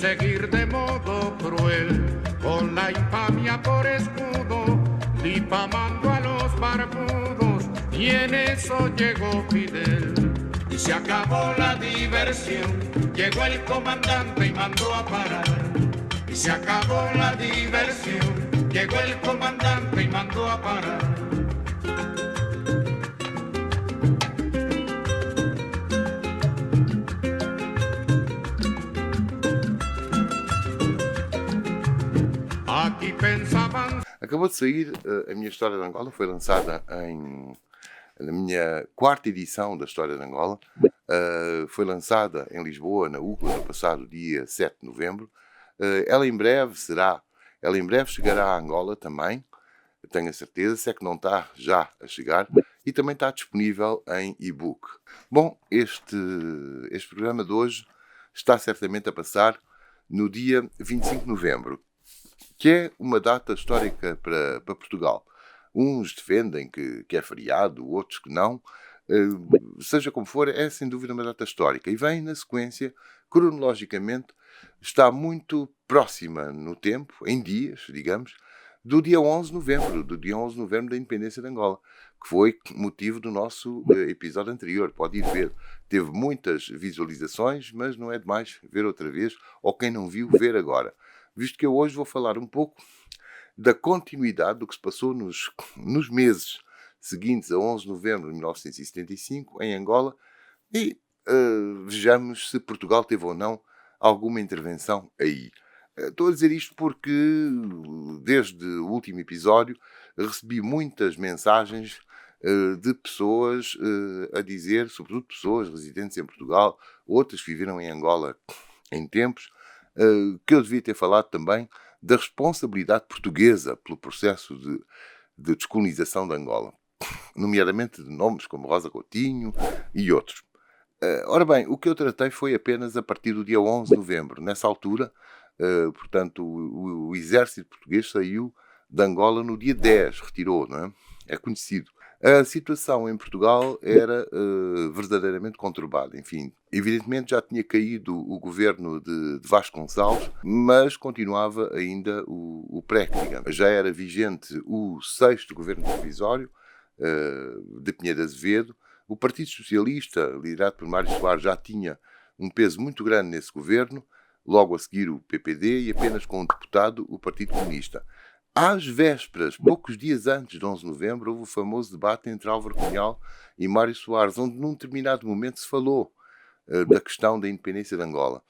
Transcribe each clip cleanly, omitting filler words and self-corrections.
seguir de modo cruel, con la infamia por escudo, difamando a los barbudos, y en eso llegó Fidel. Y se acabó la diversión, llegó el comandante y mandó a parar. Y se acabó la diversión, llegó el comandante y mandó a parar. Aqui pensavam. Acabou de sair a minha História de Angola, foi lançada na minha quarta edição da História de Angola. Foi lançada em Lisboa, na UCLA, no passado dia 7 de novembro. Ela em breve chegará a Angola também, tenho a certeza, se é que não está já a chegar, e também está disponível em e-book. Bom, este programa de hoje está certamente a passar no dia 25 de novembro, que é uma data histórica para Portugal. Uns defendem que é feriado, outros que não. Seja como for, é sem dúvida uma data histórica e vem na sequência, cronologicamente, está muito próxima no tempo, em dias, digamos, do dia 11 de novembro da independência de Angola, que foi motivo do nosso episódio anterior. Pode ir ver. Teve muitas visualizações, mas não é demais ver outra vez, ou quem não viu, ver agora. Visto que eu hoje vou falar um pouco da continuidade do que se passou nos meses seguintes a 11 de novembro de 1975, em Angola, e vejamos se Portugal teve ou não alguma intervenção aí. Estou a dizer isto porque, desde o último episódio, recebi muitas mensagens de pessoas a dizer, sobretudo pessoas residentes em Portugal, outras que viveram em Angola em tempos, que eu devia ter falado também da responsabilidade portuguesa pelo processo de descolonização de Angola, nomeadamente de nomes como Rosa Coutinho e outros. Ora bem, o que eu tratei foi apenas a partir do dia 11 de novembro. Nessa altura, portanto, o exército português saiu de Angola no dia 10, retirou, não é? É conhecido. A situação em Portugal era verdadeiramente conturbada. Enfim, evidentemente já tinha caído o governo de Vasconcelos, mas continuava ainda o PREC, digamos. Já era vigente o 6º governo provisório de Pinheiro de Azevedo. O Partido Socialista, liderado por Mário Soares, já tinha um peso muito grande nesse governo. Logo a seguir o PPD e apenas com um deputado, o Partido Comunista. Às vésperas, poucos dias antes de 11 de novembro, houve o famoso debate entre Álvaro Cunhal e Mário Soares, onde num determinado momento se falou da questão da independência de Angola.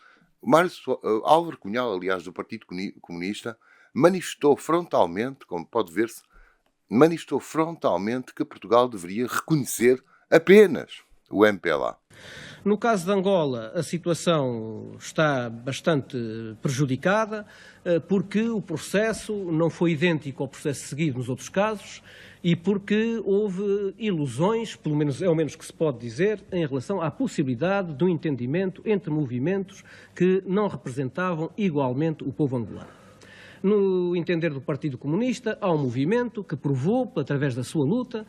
Álvaro Cunhal, aliás, do Partido Comunista, manifestou frontalmente, como pode ver-se, que Portugal deveria reconhecer apenas o MPLA. No caso de Angola, a situação está bastante prejudicada porque o processo não foi idêntico ao processo seguido nos outros casos e porque houve ilusões, pelo menos é o menos que se pode dizer, em relação à possibilidade de um entendimento entre movimentos que não representavam igualmente o povo angolano. No entender do Partido Comunista, há um movimento que provou, através da sua luta,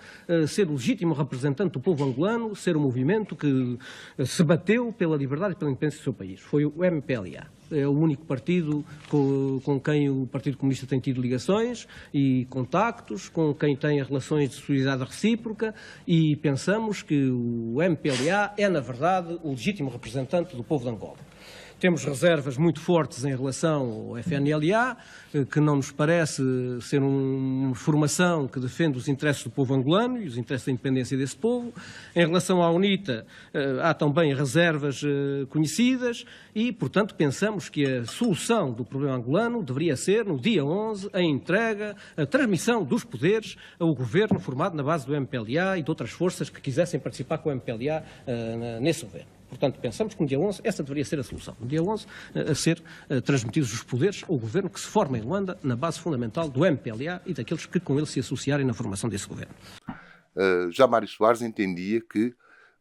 ser o legítimo representante do povo angolano, ser um movimento que se bateu pela liberdade e pela independência do seu país. Foi o MPLA. É o único partido com quem o Partido Comunista tem tido ligações e contactos, com quem tem relações de solidariedade recíproca e pensamos que o MPLA é, na verdade, o legítimo representante do povo de Angola. Temos reservas muito fortes em relação ao FNLA, que não nos parece ser uma formação que defende os interesses do povo angolano e os interesses da independência desse povo. Em relação à UNITA, há também reservas conhecidas e, portanto, pensamos que a solução do problema angolano deveria ser, no dia 11, a entrega, a transmissão dos poderes ao governo formado na base do MPLA e de outras forças que quisessem participar com o MPLA nesse governo. Portanto, pensamos que no dia 11 essa deveria ser a solução. No dia 11, a ser transmitidos os poderes ao governo que se forma em Luanda na base fundamental do MPLA e daqueles que com ele se associarem na formação desse governo. Já Mário Soares entendia que,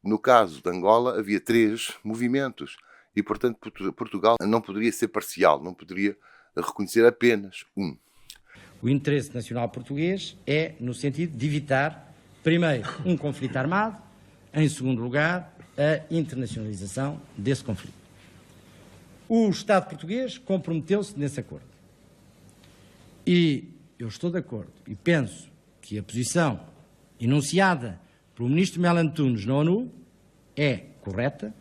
no caso de Angola, havia 3 movimentos e, portanto, Portugal não poderia ser parcial, não poderia reconhecer apenas um. O interesse nacional português é no sentido de evitar, primeiro, um conflito armado, em segundo lugar, a internacionalização desse conflito. O Estado português comprometeu-se nesse acordo. E eu estou de acordo e penso que a posição enunciada pelo ministro Melo Antunes na ONU é correta,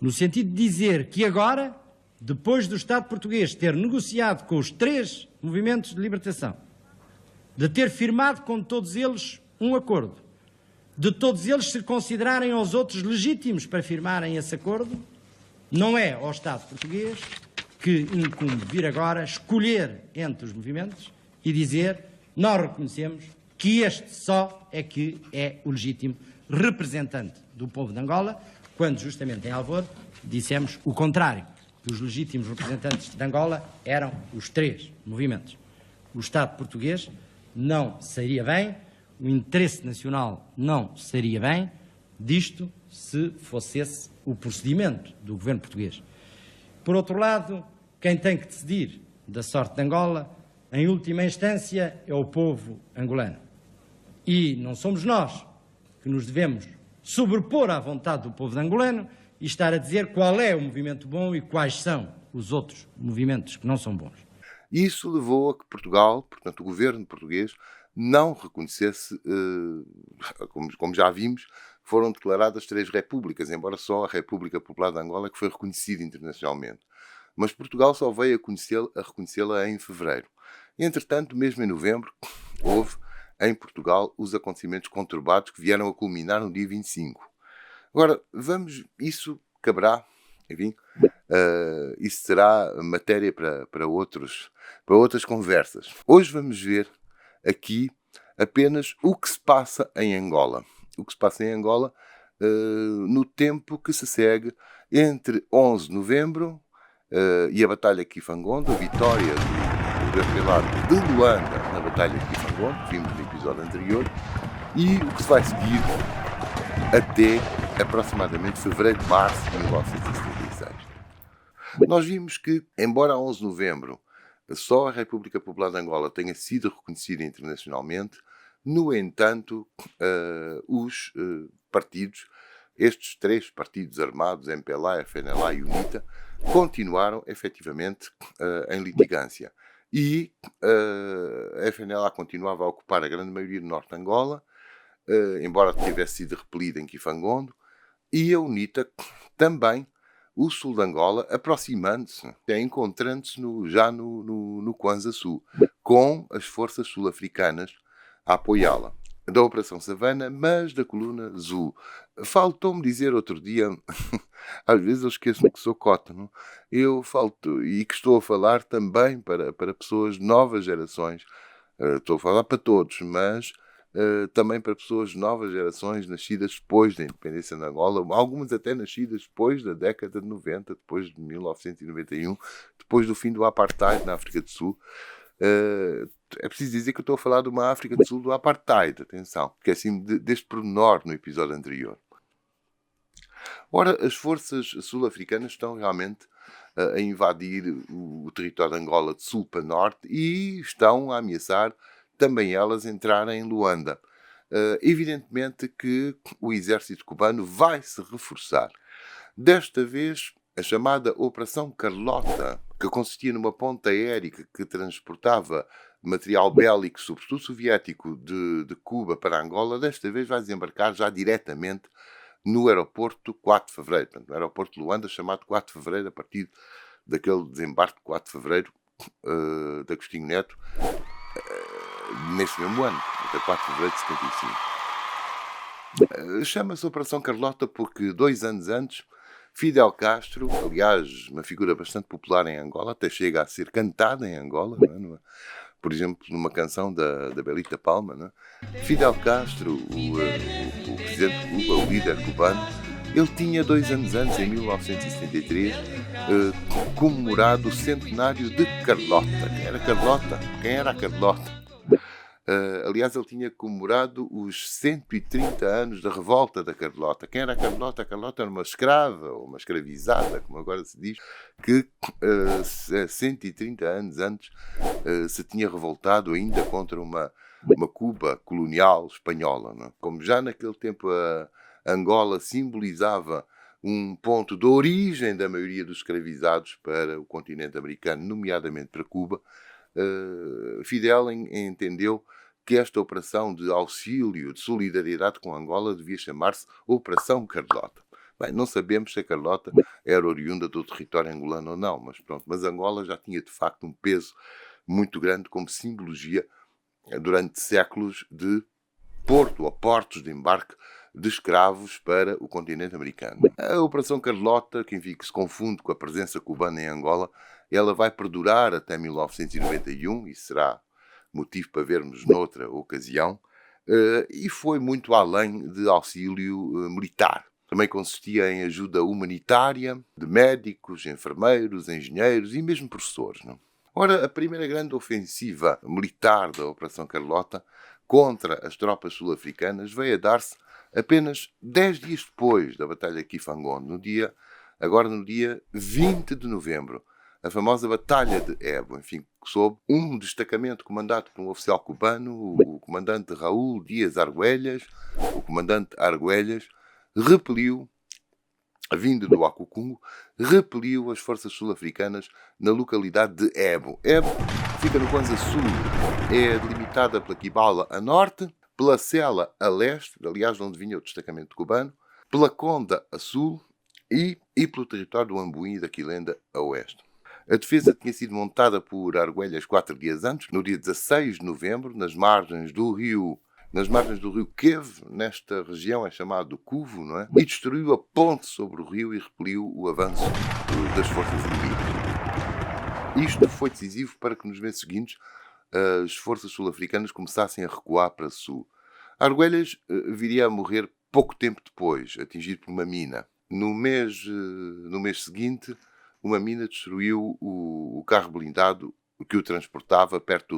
no sentido de dizer que agora, depois do Estado português ter negociado com os 3 movimentos de libertação, de ter firmado com todos eles um acordo, de todos eles se considerarem aos outros legítimos para firmarem esse acordo, não é ao Estado português que incumbe vir agora escolher entre os movimentos e dizer: nós reconhecemos que este só é que é o legítimo representante do povo de Angola, quando justamente em Alvor dissemos o contrário. Os legítimos representantes de Angola eram os 3 movimentos. O Estado português não sairia bem, o interesse nacional não sairia bem disto se fosse esse o procedimento do governo português. Por outro lado, quem tem que decidir da sorte de Angola, em última instância, é o povo angolano. E não somos nós que nos devemos sobrepor à vontade do povo angolano e estar a dizer qual é o movimento bom e quais são os outros movimentos que não são bons. Isso levou a que Portugal, portanto o governo português, não reconhecesse, como já vimos, foram declaradas 3 repúblicas, embora só a República Popular de Angola que foi reconhecida internacionalmente. Mas Portugal só veio a reconhecê-la em fevereiro. Entretanto, mesmo em novembro, houve em Portugal os acontecimentos conturbados que vieram a culminar no dia 25. Agora, isso caberá, enfim, isso será matéria para outras conversas. Hoje vamos ver aqui apenas o que se passa em Angola. O que se passa em Angola no tempo que se segue entre 11 de novembro e a Batalha de Kifangondo, a vitória do FPLA de Luanda na Batalha de Kifangondo, que vimos no episódio anterior, e o que se vai seguir até aproximadamente fevereiro-março de 1976. Nós vimos que, embora a 11 de novembro só a República Popular de Angola tenha sido reconhecida internacionalmente, no entanto, os partidos, estes 3 partidos armados, MPLA, FNLA e UNITA, continuaram efetivamente em litigância. E a FNLA continuava a ocupar a grande maioria do norte de Angola, embora tivesse sido repelida em Kifangondo, e a UNITA também o sul de Angola, aproximando-se, encontrando-se já no Kwanza Sul, com as forças sul-africanas a apoiá-la. Da Operação Savana, mas da Coluna Zul. Faltou-me dizer outro dia, às vezes eu esqueço-me que sou cota, não? Eu falto, e que estou a falar também para pessoas de novas gerações, estou a falar para todos, mas também para pessoas de novas gerações nascidas depois da independência de Angola, algumas até nascidas depois da década de 90, depois de 1991, depois do fim do apartheid na África do Sul. É preciso dizer que eu estou a falar de uma África do Sul do apartheid, atenção, que é assim deste pormenor no episódio anterior. Ora, as forças sul-africanas estão realmente a invadir o território de Angola de sul para norte e estão a ameaçar também elas entrarem em Luanda. Evidentemente que o exército cubano vai se reforçar. Desta vez, a chamada Operação Carlota, que consistia numa ponte aérea que transportava material bélico, sobretudo soviético, de Cuba para Angola, desta vez vai desembarcar já diretamente no aeroporto 4 de fevereiro. Portanto, no aeroporto de Luanda, chamado 4 de fevereiro, a partir daquele desembarque de 4 de fevereiro de Agostinho Neto, neste mesmo ano, até 4 de fevereiro de 75. Chama-se Operação Carlota porque 2 anos antes, Fidel Castro, aliás, uma figura bastante popular em Angola, até chega a ser cantada em Angola, não é? Por exemplo, numa canção da Belita Palma, não é? Fidel Castro, o presidente de Cuba, o líder cubano, ele tinha 2 anos antes, em 1973, comemorado o centenário de Carlota. Quem era Carlota? Quem era a Carlota? Aliás, ele tinha comemorado os 130 anos da revolta da Carlota. Quem era a Carlota? A Carlota era uma escrava, ou uma escravizada, como agora se diz, que 130 anos antes se tinha revoltado ainda contra uma Cuba colonial espanhola. Não? Como já naquele tempo a Angola simbolizava um ponto de origem da maioria dos escravizados para o continente americano, nomeadamente para Cuba, Fidel entendeu que esta operação de auxílio, de solidariedade com Angola, devia chamar-se Operação Carlota. Bem, não sabemos se a Carlota era oriunda do território angolano ou não, mas pronto. Mas Angola já tinha, de facto, um peso muito grande como simbologia durante séculos de porto ou portos de embarque de escravos para o continente americano. A Operação Carlota, que enfim, que se confunde com a presença cubana em Angola, ela vai perdurar até 1991 e será motivo para vermos noutra ocasião, e foi muito além de auxílio militar. Também consistia em ajuda humanitária de médicos, enfermeiros, engenheiros e mesmo professores. Não? Ora, a primeira grande ofensiva militar da Operação Carlota contra as tropas sul-africanas veio a dar-se apenas 10 dias depois da Batalha de Kifangon, no dia 20 de novembro. A famosa Batalha de Ebo, enfim, sob um destacamento comandado por um oficial cubano, o comandante Raul Dias Argüelles. O comandante Argüelles repeliu, vindo do Akukungo, repeliu as forças sul-africanas na localidade de Ebo. Ebo fica no Kwanza Sul, é delimitada pela Kibala a norte, pela Sela a leste, aliás, de onde vinha o destacamento cubano, pela Conda a sul e pelo território do Ambuim e da Quilenda a oeste. A defesa tinha sido montada por Argüelles 4 dias antes, no dia 16 de novembro, nas margens do rio Queve, nesta região é chamado Cuvo, não é? E destruiu a ponte sobre o rio e repeliu o avanço das forças inimigas. Isto foi decisivo para que nos meses seguintes as forças sul-africanas começassem a recuar para sul. Argüelles viria a morrer pouco tempo depois, atingido por uma mina. No mês seguinte, uma mina destruiu o carro blindado que o transportava perto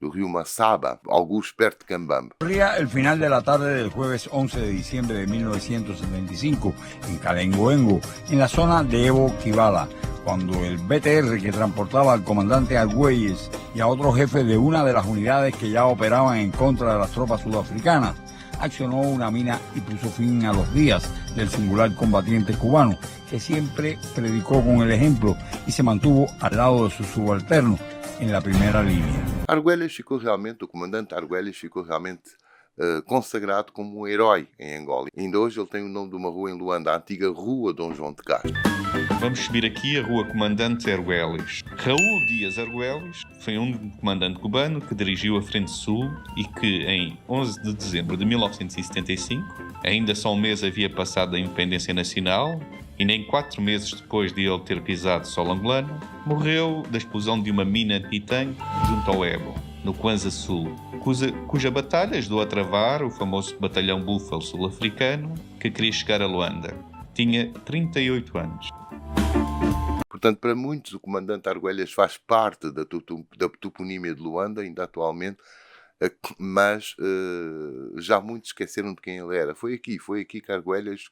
do rio Masaba, alguns perto de Cambambe. Ocurría el final de la tarde del jueves 11 de diciembre de 1975 en Calengoengo, en la zona de Ebo Kibala, cuando el BTR que transportaba al comandante Argüelles y a otros jefes de una de las unidades que ya operaban en contra de las tropas sudafricanas, accionó una mina y puso fin a los días del singular combatiente cubano, que siempre predicó con el ejemplo y se mantuvo al lado de sus subalternos en la primera línea. O comandante Argüelles ficou realmente consagrado como um herói em Angola. Ainda hoje ele tem o nome de uma rua em Luanda, a antiga Rua Dom João de Castro. Vamos subir aqui a Rua Comandante Argüelles. Raul Dias Argüelles foi um comandante cubano que dirigiu a Frente Sul e que, em 11 de dezembro de 1975, ainda só um mês havia passado a independência nacional e nem 4 meses depois de ele ter pisado solo angolano, morreu da explosão de uma mina antitanque junto ao Ebo, no Kwanza Sul, cuja batalha ajudou a travar o famoso batalhão Búfalo sul-africano que queria chegar a Luanda. Tinha 38 anos. Portanto, para muitos, o comandante Argüelles faz parte da toponímia de Luanda, ainda atualmente, mas já muitos esqueceram de quem ele era. Foi aqui que Argüelles,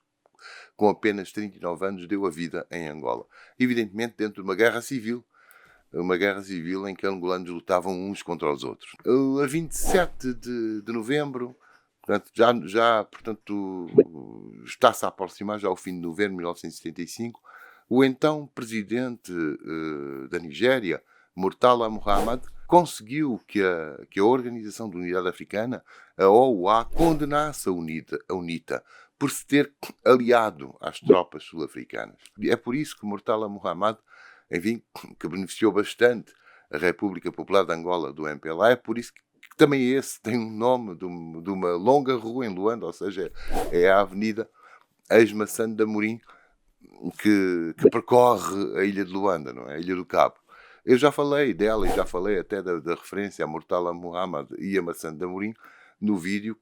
com apenas 39 anos, deu a vida em Angola. Evidentemente, dentro de uma guerra civil em que angolanos lutavam uns contra os outros. A 27 de novembro, portanto, está-se a aproximar já o fim de novembro de 1975, o então presidente da Nigéria, Murtala Muhammad, conseguiu que a Organização de Unidade Africana, a OUA, condenasse a UNITA por se ter aliado às tropas sul-africanas. É por isso que Murtala Muhammad, enfim, que beneficiou bastante a República Popular de Angola do MPLA, é por isso que também esse tem um nome de uma longa rua em Luanda, ou seja, é a Avenida Ex-Maçã de Amorim, que percorre a ilha de Luanda, não é? A Ilha do Cabo. Eu já falei dela e já falei até da referência a Murtala Muhammad e a Maçã de Amorim no vídeo,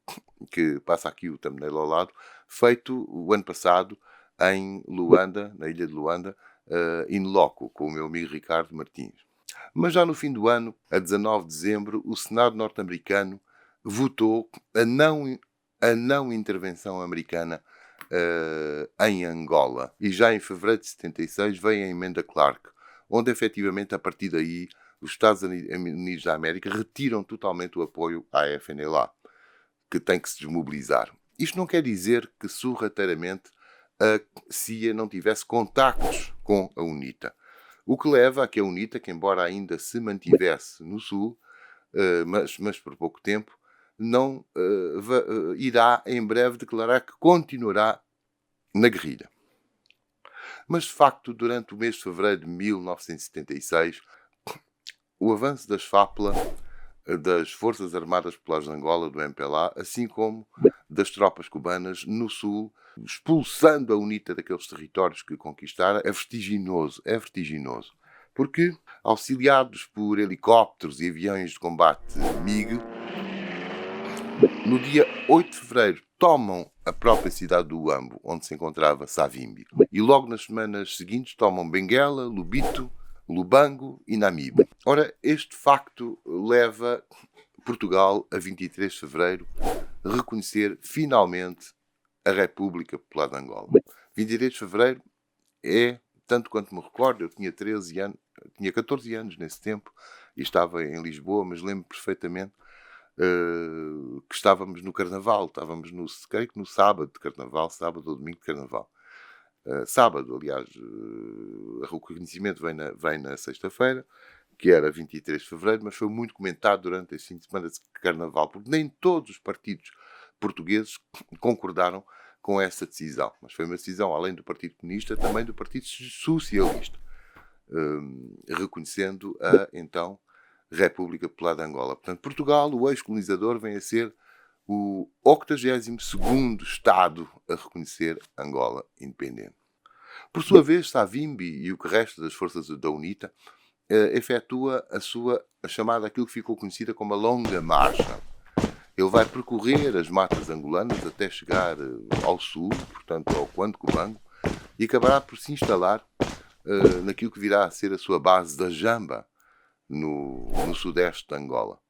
que passa aqui o thumbnail ao lado, feito o ano passado em Luanda, na ilha de Luanda, in loco, com o meu amigo Ricardo Martins. Mas já no fim do ano, a 19 de dezembro, o Senado norte-americano votou a não intervenção americana em Angola. E já em fevereiro de 76 veio a emenda Clark, onde efetivamente a partir daí os Estados Unidos da América retiram totalmente o apoio à FNLA, que tem que se desmobilizar. Isto não quer dizer que sorrateiramente a CIA não tivesse contactos com a UNITA. O que leva a que a UNITA, que embora ainda se mantivesse no Sul, mas por pouco tempo, não irá em breve declarar que continuará na guerrilha. Mas, de facto, durante o mês de fevereiro de 1976, o avanço das FAPLA, das Forças Armadas Populares de Angola, do MPLA, assim como das tropas cubanas no Sul, expulsando a UNITA daqueles territórios que conquistara, é vertiginoso. Porque, auxiliados por helicópteros e aviões de combate MiG, no dia 8 de fevereiro tomam a própria cidade do Uambo, onde se encontrava Savimbi. E logo nas semanas seguintes tomam Benguela, Lubito, Lubango e Namibe. Ora, este facto leva Portugal, a 23 de fevereiro, a reconhecer finalmente a República Popular de Angola. 23 de fevereiro é, tanto quanto me recordo, eu tinha 14 anos nesse tempo e estava em Lisboa, mas lembro perfeitamente que estávamos no Carnaval, creio que no sábado de Carnaval, sábado ou domingo de Carnaval. Sábado, aliás, o reconhecimento vem na sexta-feira, que era 23 de fevereiro, mas foi muito comentado durante esse fim de semana de Carnaval, porque nem todos os partidos portugueses concordaram com essa decisão. Mas foi uma decisão, além do Partido Comunista, também do Partido Socialista, reconhecendo a, então, República Popular de Angola. Portanto, Portugal, o ex-colonizador, vem a ser o 82º Estado a reconhecer Angola independente. Por sua vez, Savimbi e o que resta das forças da UNITA efetua a chamada, aquilo que ficou conhecida como a Longa Marcha. Ele vai percorrer as matas angolanas até chegar ao sul, portanto ao Cubango, e acabará por se instalar naquilo que virá a ser a sua base da Jamba, no sudeste de Angola.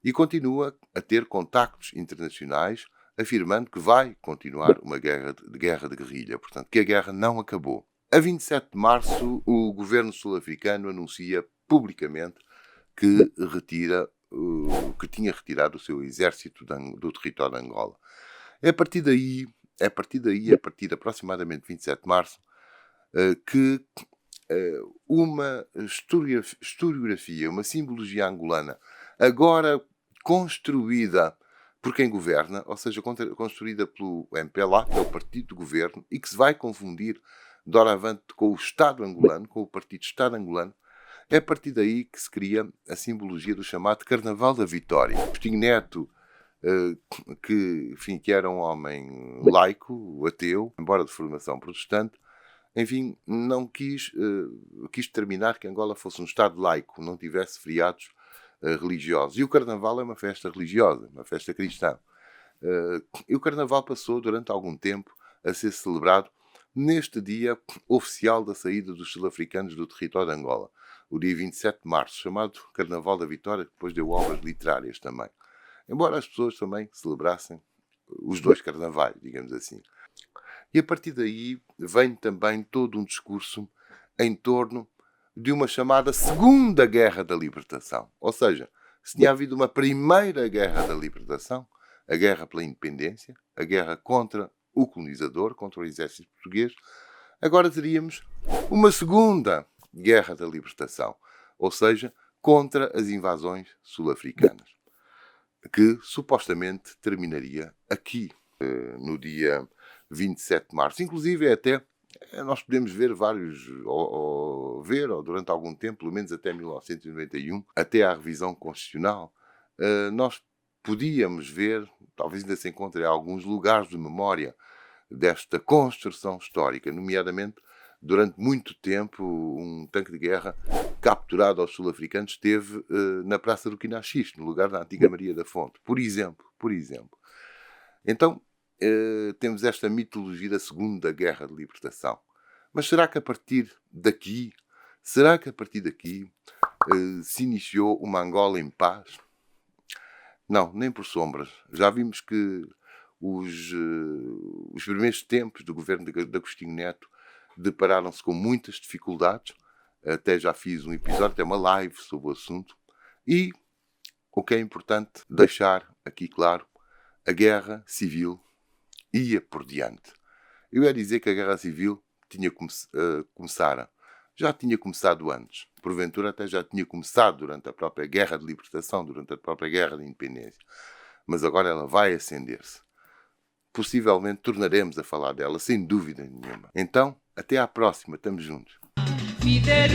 E continua a ter contactos internacionais, afirmando que vai continuar uma guerra de guerrilha, portanto, que a guerra não acabou. A 27 de março, o governo sul-africano anuncia publicamente que tinha retirado o seu exército do território de Angola. É a partir de aproximadamente 27 de março, que uma historiografia, uma simbologia angolana, agora construída por quem governa, ou seja, construída pelo MPLA, que é o partido do governo, e que se vai confundir doravante com o Estado angolano, com o Partido Estado angolano, é a partir daí que se cria a simbologia do chamado Carnaval da Vitória. Agostinho Neto, que era um homem laico, ateu, embora de formação protestante, enfim, não quis determinar que Angola fosse um Estado laico, não tivesse feriados religiosos. E o Carnaval é uma festa religiosa, uma festa cristã. E o Carnaval passou, durante algum tempo, a ser celebrado neste dia oficial da saída dos sul-africanos do território de Angola, o dia 27 de março, chamado Carnaval da Vitória, que depois deu obras literárias também. Embora as pessoas também celebrassem os dois carnavais, digamos assim. E a partir daí vem também todo um discurso em torno de uma chamada Segunda Guerra da Libertação. Ou seja, se tinha havido uma primeira Guerra da Libertação, a guerra pela independência, a guerra contra o colonizador, contra o exército português, agora teríamos uma Segunda Guerra da Libertação, ou seja, contra as invasões sul-africanas, que supostamente terminaria aqui, no dia 27 de março. Inclusive, até nós podemos ver ou durante algum tempo, pelo menos até 1991, até à revisão constitucional, nós podíamos ver, talvez ainda se encontre em alguns lugares de memória desta construção histórica, nomeadamente, durante muito tempo, um tanque de guerra capturado aos sul-africanos esteve na Praça do Quinaxis, no lugar da antiga Maria da Fonte, por exemplo. Então, temos esta mitologia da Segunda Guerra de Libertação. Mas será que a partir daqui se iniciou uma Angola em paz? Não, nem por sombras. Já vimos que os primeiros tempos do governo de Agostinho Neto depararam-se com muitas dificuldades. Até já fiz um episódio, até uma live sobre o assunto. E o que é importante deixar aqui claro, a guerra civil ia por diante. Eu ia dizer que a Guerra Civil tinha começara. Já tinha começado antes. Porventura até já tinha começado durante a própria Guerra de Libertação, durante a própria Guerra de Independência. Mas agora ela vai acender-se. Possivelmente tornaremos a falar dela, sem dúvida nenhuma. Então, até à próxima. Estamos juntos. Fidel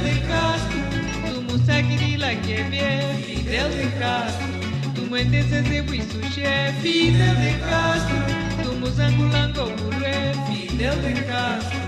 de Castro, tu musakirila kebie, Fidel de Castro, tu mwendese zebu isuche, Fidel de Castro, tu musangulango mure, Fidel de Castro.